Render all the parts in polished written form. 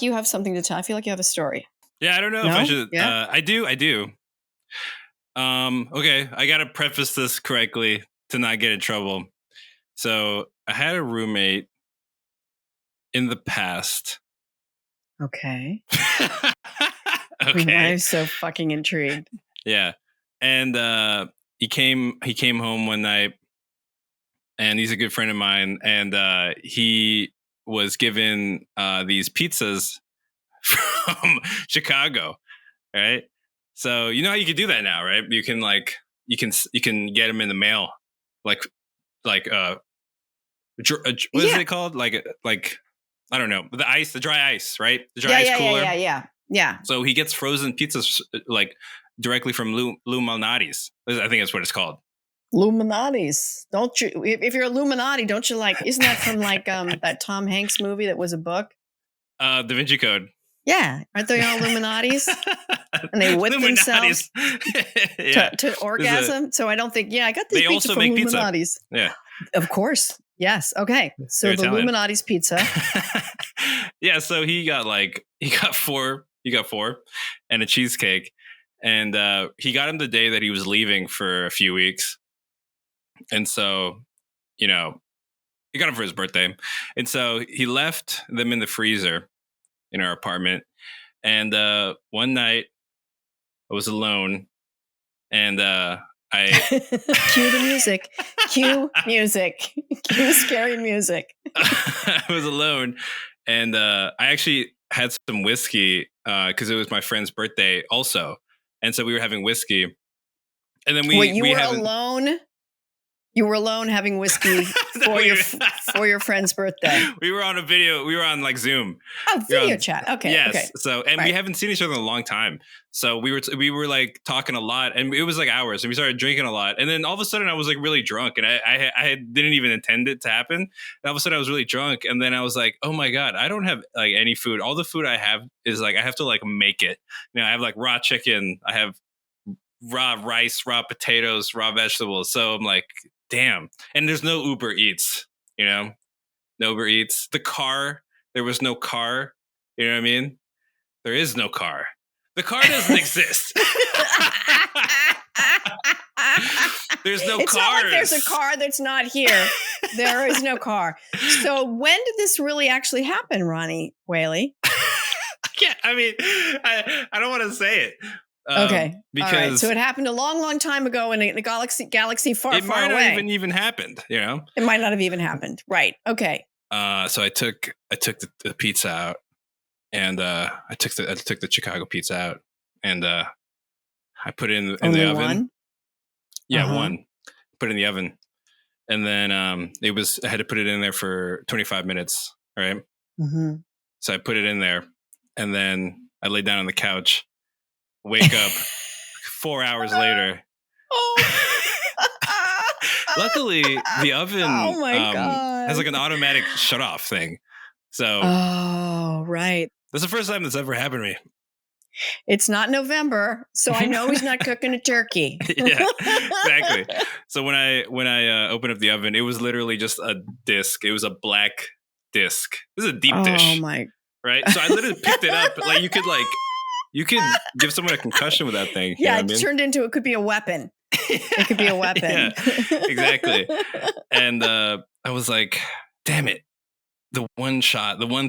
you have something to tell. I feel like you have a story. Yeah, I don't know if I should. Yeah? I do. Okay, I got to preface this correctly to not get in trouble. So I had a roommate in the past. Okay. Okay. I'm so fucking intrigued. Yeah. And he came home one night, and he's a good friend of mine, and he was given these pizzas from Chicago, right? So you know how you can do that now, right? You can you can get them in the mail, what is it called? Like I don't know, the dry ice, right? The dry ice cooler. Yeah. So he gets frozen pizzas like directly from Illuminati's. I think that's what it's called. Illuminati's. Don't you? If you're Illuminati, don't you like? Isn't that from that Tom Hanks movie that was a book? Da Vinci Code. Yeah, aren't they all Illuminati's? And they whip themselves to orgasm. So I don't think. Yeah, I got these pizza from Illuminati's. Pizza. Yeah, of course. Yes. Okay. So they're the Italian. Illuminati's pizza. Yeah. So he got four and a cheesecake, and he got him the day that he was leaving for a few weeks, and so he got him for his birthday, and so he left them in the freezer in our apartment. And one night I was alone, and I cue the music. Cue music. Cue scary music. I was alone, and I actually had some whiskey because it was my friend's birthday also, and so we were having whiskey. And then you were alone. You were alone having whiskey for your friend's birthday. We were on a video. We were on Zoom. Oh, video chat. Okay. Yes. Okay. So, and we haven't seen each other in a long time. So we were talking a lot, and it was hours, and we started drinking a lot. And then all of a sudden I was really drunk, and I didn't even intend it to happen. And all of a sudden I was really drunk. And then I was like, oh my God, I don't have any food. All the food I have is I have to make it. I have raw chicken. I have raw rice, raw potatoes, raw vegetables. So I'm like, damn. And there's no Uber Eats, no Uber Eats. There was no car. You know what I mean? There is no car. The car doesn't exist. There's no cars. It's not like there's a car that's not here. There is no car. So when did this really actually happen, Ronnie Whaley? I don't want to say it. Okay. Because all right. So it happened a long, long time ago in a galaxy far, far away. It might not even happened, It might not have even happened. Right. Okay. So I took the pizza out, and I took the Chicago pizza out, and I put it in the oven. One? Yeah, one. Put it in the oven, and then I had to put it in there for 25 minutes. Right. Mm-hmm. So I put it in there, and then I laid down on the couch. Wake up 4 hours later. Oh. Luckily, the oven God. has an automatic shut off thing. So, right. That's the first time this ever happened to me. It's not November, so I know he's not cooking a turkey. Yeah, exactly. So when I opened up the oven, it was literally just a disc. It was a black disc. This is a deep dish. Oh my! Right. So I literally picked it up. You could give someone a concussion with that thing. Yeah, turned into it could be a weapon. It could be a weapon. Yeah, exactly. And I was like, damn it. The one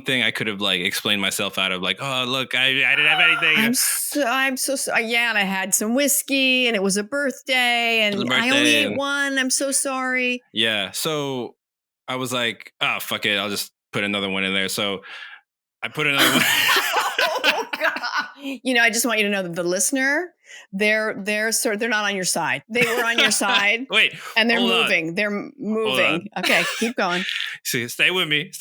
thing I could have explained myself out of oh, look, I didn't have anything. I'm so sorry. Yeah, and I had some whiskey and it was a birthday and I only ate one. I'm so sorry. Yeah. So I was like, oh, fuck it. I'll just put another one in there. So I put another one. Oh, God. I just want you to know that the listener, they're not on your side. They were on your side. Wait, and they're moving. They're moving. Okay, keep going. See, stay with me.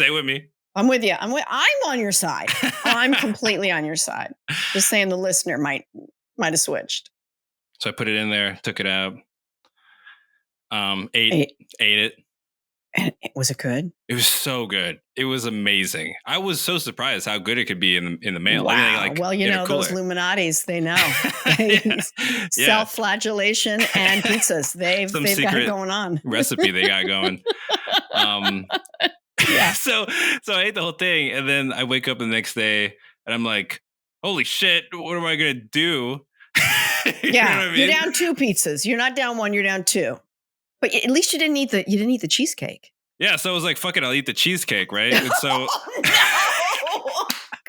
I'm with you. I'm on your side. I'm completely on your side. Just saying, the listener might have switched. So I put it in there, took it out, ate it. And was it good? It was so good. It was amazing. I was so surprised how good it could be in the mail. Wow. Those Illuminatis, they know. Self-flagellation and pizzas. They've got it going on. Recipe they got going. Yeah. So I ate the whole thing, and then I wake up the next day, and I'm like, holy shit, what am I gonna do? You know what I mean? You're down 2 pizzas. You're not down 1. You're down 2. But at least you didn't eat the cheesecake. Yeah, so I was like, fuck it, I'll eat the cheesecake, right? And so no!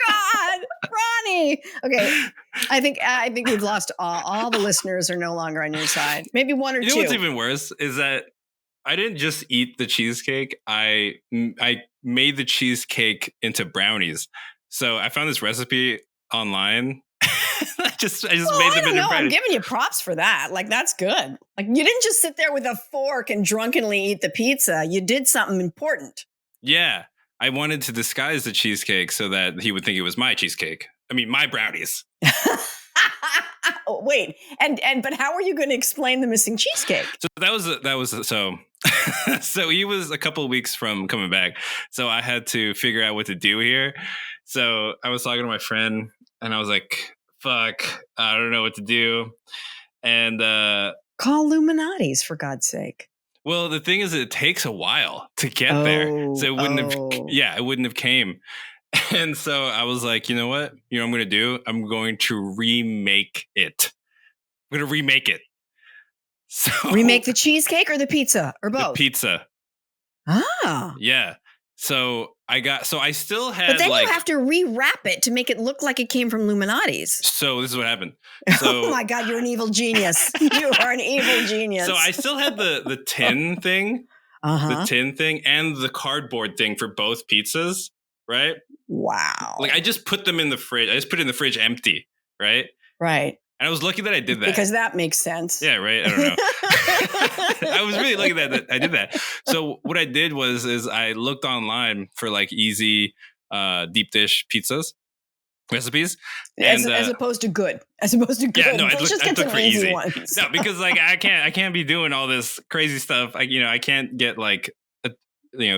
God, Ronnie. Okay, I think we've lost all the listeners are no longer on your side. Maybe 1 or 2. You know what's even worse is that I didn't just eat the cheesecake. I made the cheesecake into brownies. So I found this recipe online. I just made them into brownies. I'm giving you props for that. Like, that's good. Like, you didn't just sit there with a fork and drunkenly eat the pizza. You did something important. Yeah. I wanted to disguise the cheesecake so that he would think it was my cheesecake. I mean, my brownies. Oh, wait, but how are you going to explain the missing cheesecake? So that was so he was a couple of weeks from coming back. So I had to figure out what to do here. So I was talking to my friend, and I was like, fuck, I don't know what to do. And call Illuminati's, for God's sake. Well, the thing is, it takes a while to get there. So it wouldn't have came. And so I was like, you know what? You know what I'm going to do? I'm going to remake it. I'm going to remake it. So remake the cheesecake or the pizza or both? The pizza. Ah. Yeah. So I still had. But then you have to rewrap it to make it look like it came from Illuminati's. So this is what happened. So, oh my God, you're an evil genius. You are an evil genius. So I still had the tin thing, the tin thing, and the cardboard thing for both pizzas, right? Wow. Like, I just put them in the fridge. I just put it in the fridge empty, right? Right. And I was lucky that I did that. Because that makes sense. Yeah, right? I don't know. I was really lucky that I did that. So what I did is I looked online for like easy deep dish pizzas recipes. As opposed to good. As opposed to good. Yeah, no, I Let's just looked get some for easy easy ones. No, because like I can't be doing all this crazy stuff. I can't get like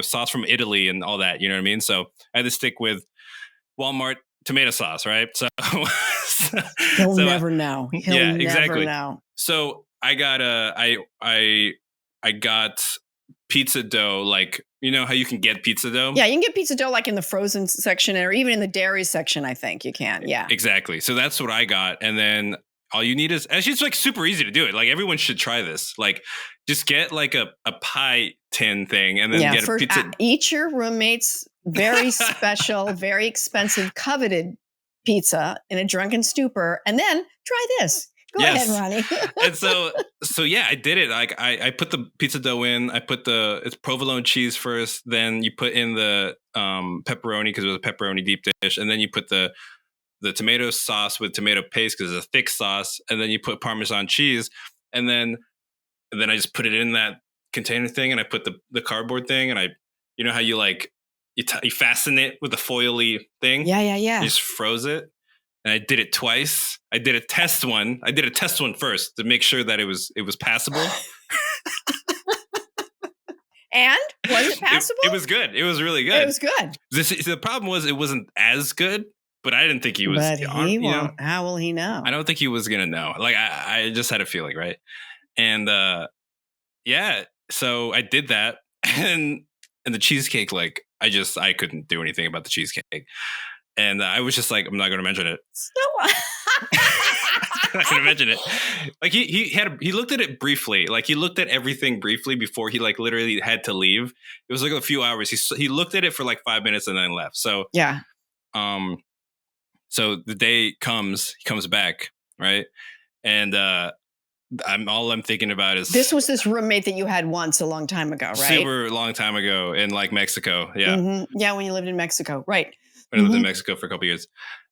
sauce from Italy and all that. You know what I mean? So I had to stick with Walmart tomato sauce, right? So he'll never know. He'll exactly. never know. So I got I got pizza dough, like, you know how you can get pizza dough? Yeah, you can get pizza dough like in the frozen section or even in the dairy section, I think you can. Yeah. Exactly. So that's what I got. And then all you need is, actually it's like super easy to do it. Like, everyone should try this. Like, just get like a pie tin thing and then get a pizza. Eat your roommate's very special, very expensive, coveted pizza in a drunken stupor, and then try this. Go ahead, Ronnie. And so yeah, I did it. Like, I put the pizza dough in. I put it's provolone cheese first. Then you put in the pepperoni, because it was a pepperoni deep dish, and then you put the tomato sauce with tomato paste because it's a thick sauce, and then you put Parmesan cheese, and then I just put it in that container thing, and I put the cardboard thing, and you know how you like you fasten it with a foily thing. Yeah. You just froze it. And I did it twice. I did a test one. I did a test one first to make sure that it was passable. And was it passable? It was good. It was really good. It was good. The problem was it wasn't as good, but I didn't think he was. But he won't. How will he know? I don't think he was gonna know. Like, I just had a feeling, right? And yeah, so I did that, and the cheesecake, like, I couldn't do anything about the cheesecake. And I was just like, I'm not going to mention it. I'm not going to mention it. Like, he looked at it briefly. Like, he looked at everything briefly before he like literally had to leave. It was like a few hours. He looked at it for like 5 minutes and then left. So yeah. So the day comes, he comes back, right? And I'm thinking about is this roommate that you had once a long time ago, right? Super long time ago in like Mexico. Yeah. Mm-hmm. Yeah, when you lived in Mexico, right? I lived in Mexico for a couple of years,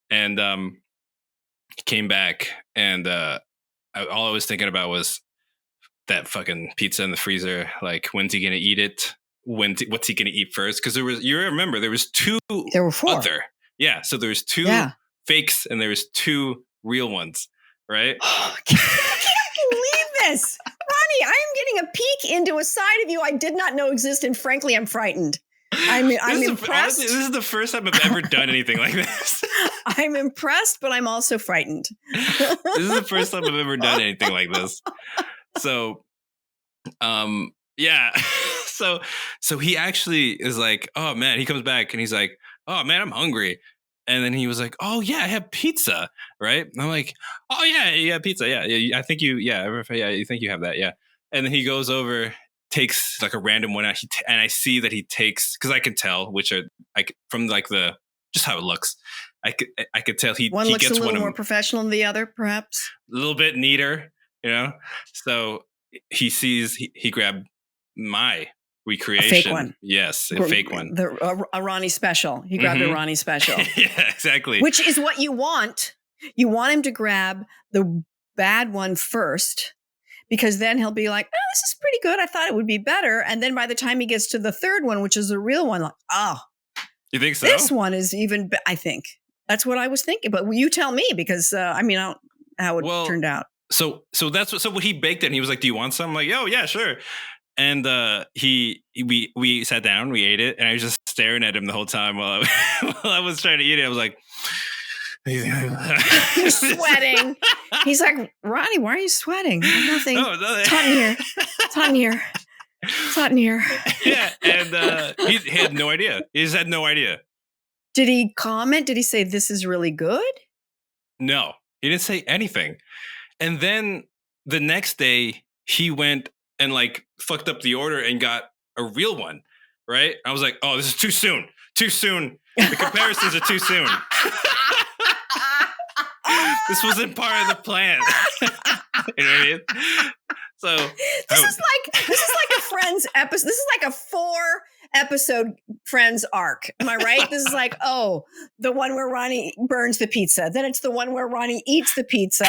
and he came back, and all I was thinking about was that fucking pizza in the freezer. Like, when's he gonna eat it? What's he gonna eat first? Because you remember there was two. There were 4. Yeah, so there was 2 fakes and there was 2 real ones, right? I can't believe this, Ronnie. I am getting a peek into a side of you I did not know existed, and frankly, I'm frightened. I'm impressed. Honestly, this is the first time I've ever done anything like this. I'm impressed, but I'm also frightened. This is the first time I've ever done anything like this. So, yeah. So he actually is like, oh man, he comes back and he's like, oh man, I'm hungry. And then he was like, oh yeah, I have pizza, right? And I'm like, oh yeah, pizza, yeah. I think you think you have that, yeah. And then he goes over, takes like a random one out, and I see that he takes, because I can tell which are like from like the just how it looks. I could tell he looks gets a little one more professional than the other, perhaps a little bit neater, So he sees he grabbed my recreation, a fake one. Yes, a fake one. A Ronnie special. He grabbed a Ronnie special. Yeah, exactly. Which is what you want. You want him to grab the bad one first, because then he'll be like, oh, this is pretty good. I thought it would be better. And then by the time he gets to the third one, which is the real one, like, oh, you think so? This one is even, I think. That's what I was thinking. But you tell me, because I don't know how it turned out. So what he baked it, and he was like, do you want some? I'm like, oh, yeah, sure. And we sat down, we ate it, and I was just staring at him the whole time while I was trying to eat it. I was like, you're sweating. He's like, Ronnie, why are you sweating? Nothing. Oh, no. It's hot in here. It's hot in here. It's hot in here. Yeah, and he had no idea. He just had no idea. Did he comment? Did he say, this is really good? No, he didn't say anything. And then the next day, he went and like fucked up the order and got a real one, right? I was like, oh, this is too soon. Too soon. The comparisons are too soon. This wasn't part of the plan. You know what I mean? So this is like a Friends episode. This is like a 4-episode Friends arc. Am I right? This is like, oh, the one where Ronnie burns the pizza. Then it's the one where Ronnie eats the pizza.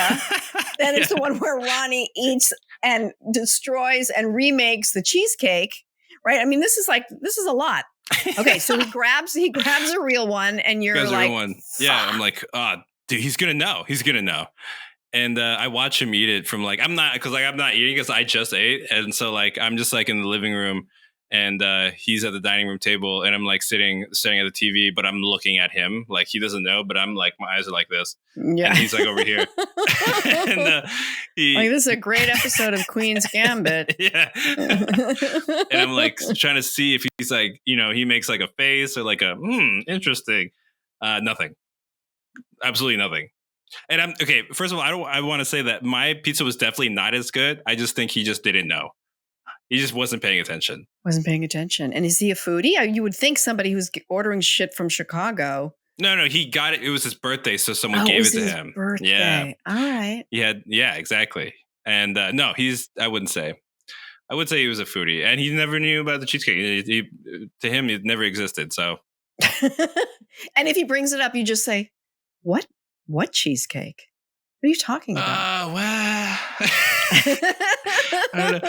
Then it's the one where Ronnie eats and destroys and remakes the cheesecake. Right? I mean, this is a lot. Okay, so he grabs a real one, and you're like, yeah, I'm like, dude, he's gonna know. He's gonna know. And I watch him eat it from like, I'm not eating because I just ate. And so like, I'm just like in the living room, and he's at the dining room table, and I'm like staring at the TV, but I'm looking at him like he doesn't know, but I'm like, my eyes are like this. Yeah. And he's like over here. And this is a great episode of Queen's Gambit. Yeah. And I'm like trying to see if he's like, he makes like a face or like a, interesting. Nothing. Absolutely nothing. And I'm okay. First of all, I want to say that my pizza was definitely not as good. I just think he just didn't know. He just wasn't paying attention. And is he a foodie? You would think somebody who's ordering shit from Chicago. No, he got it. It was his birthday, so someone gave it to him. Birthday. Yeah. All right. Yeah, exactly. And no, I wouldn't say. I would say he was a foodie, and he never knew about the cheesecake. To him, it never existed. So. And if he brings it up, you just say, "What? What cheesecake? What are you talking about?" Well, I don't know.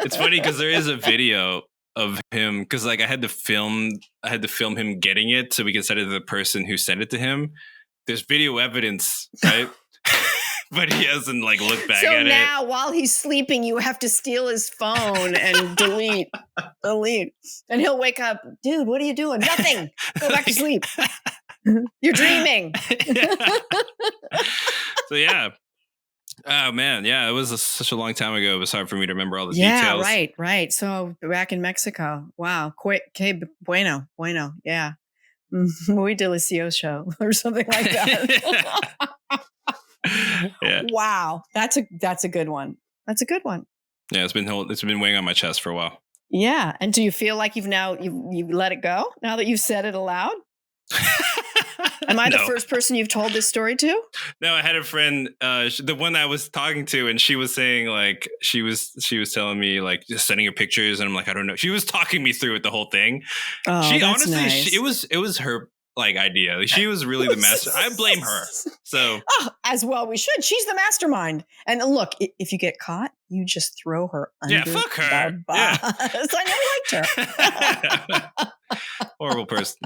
It's funny because there is a video of him, because like I had to film him getting it so we can send it to the person who sent it to him. There's video evidence, right? But he hasn't like looked back at it. So now while he's sleeping, you have to steal his phone and delete. And he'll wake up, dude, what are you doing? Nothing. Go back to sleep. You're dreaming. Yeah. So yeah. Oh man, yeah, it was such a long time ago. It was hard for me to remember all the details. Yeah, right. So back in Mexico, wow, que bueno, yeah, muy delicioso or something like that. Yeah. Wow, that's a good one. That's a good one. Yeah, it's been weighing on my chest for a while. Yeah, and do you feel like you've let it go now that you've said it aloud? Am I the first person you've told this story to? No, I had a friend, the one I was talking to, and she was saying like she was telling me like just sending her pictures, and I'm like, I don't know. She was talking me through it the whole thing. Oh, she that's honestly, nice. It was her like idea. She was really the master. I blame her. So as well we should. She's the mastermind. And look, if you get caught, you just throw her under fuck her. the bus. Yeah. I never liked her. Horrible person.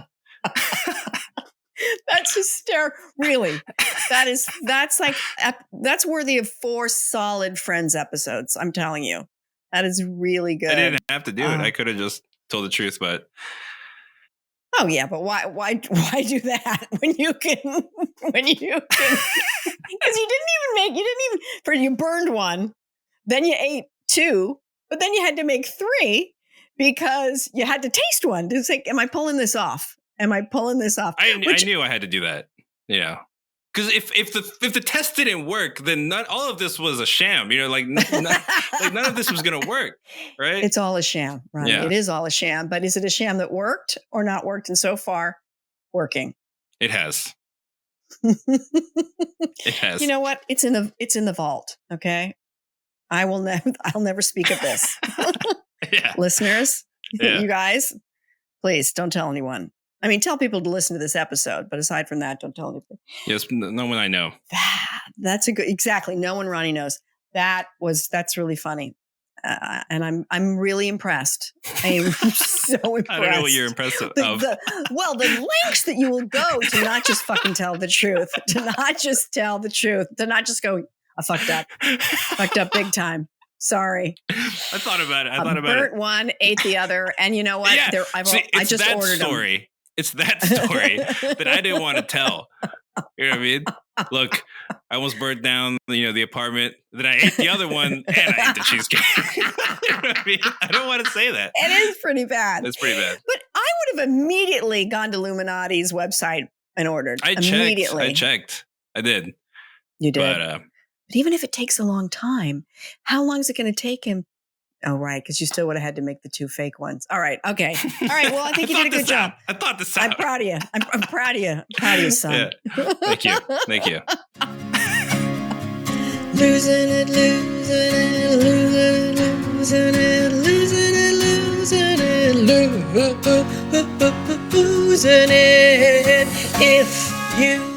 That's hysterical. Really, that's worthy of 4 solid Friends episodes. I'm telling you, that is really good. I didn't have to do it. I could have just told the truth, but. Oh yeah, but why do that when you can? Because you burned one, then you ate 2, but then you had to make 3 because you had to taste one to say, am I pulling this off? Am I pulling this off? I knew I had to do that. Yeah. Because if the test didn't work, then all of this was a sham. You know, like none of this was going to work, right? It's all a sham, Ronnie. Yeah. It is all a sham. But is it a sham that worked or not worked? And so far, working. It has. It has. You know what? It's in the vault. Okay. I'll never speak of this. Yeah. Listeners, you guys, please don't tell anyone. I mean, tell people to listen to this episode, but aside from that, don't tell anything. Yes, no one I know. That's exactly. No one Ronnie knows. That's really funny. And I'm really impressed. I am so impressed. I don't know what you're impressed of. The lengths that you will go to not just fucking tell the truth, to not just tell the truth, to not just go, I fucked up big time. Sorry. I thought about it. Burnt one, ate the other, and you know what? Yeah. I just ordered story. them. It's that story that I didn't want to tell. You know what I mean? Look, I almost burnt down, the apartment. Then I ate the other one, and I ate the cheesecake. You know what I mean? I don't want to say that. It is pretty bad. It's pretty bad. But I would have immediately gone to Illuminati's website and ordered. I checked. I did. You did. But even if it takes a long time, how long is it going to take him? Oh, right. Because you still would have had to make the 2 fake ones. All right. Okay. All right. Well, I think you did a good job. I thought this out. I'm proud of you. I'm proud of you. I'm proud of you, son. Yeah. Thank you. Thank you. Losing it, losing it, losing it, losing it, losing it, losing it. If you